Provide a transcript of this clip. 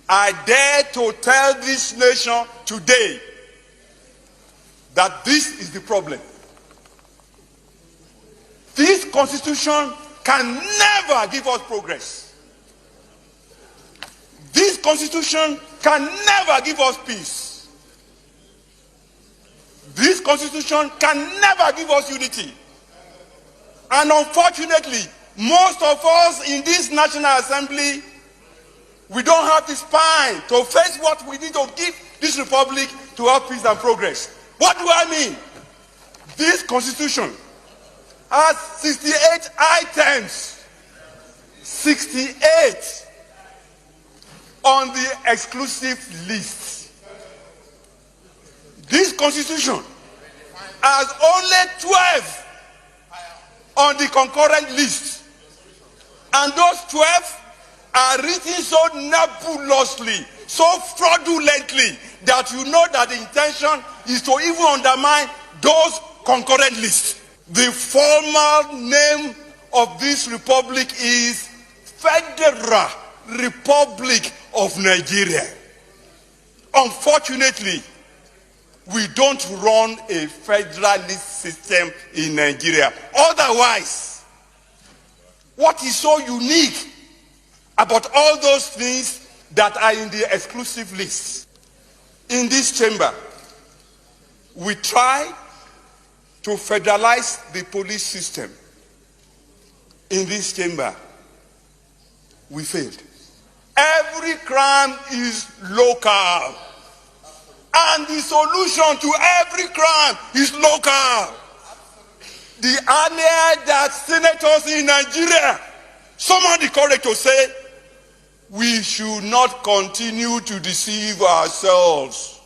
I dare to tell this nation today that this is the problem. This constitution can never give us progress. This constitution can never give us peace. This constitution can never give us unity. And unfortunately, most of us in this National Assembly, we don't have the spine to face what we need to give this republic to have peace and progress. What do I mean? This constitution has 68 items. 68 on the exclusive list. This constitution has only 12 on the concurrent list. And those 12 are written so nebulously, so fraudulently, that you know that the intention is to even undermine those concurrent lists. The formal name of this republic is Federal Republic of Nigeria. Unfortunately, we don't run a federalist system in Nigeria. Otherwise, what is so unique about all those things that are in the exclusive list? In this chamber, we try to federalize the police system. In this chamber, we failed. Every crime is local. And the solution to every crime is local. The earlier that senators in Nigeria summon the courage to say, we should not continue to deceive ourselves.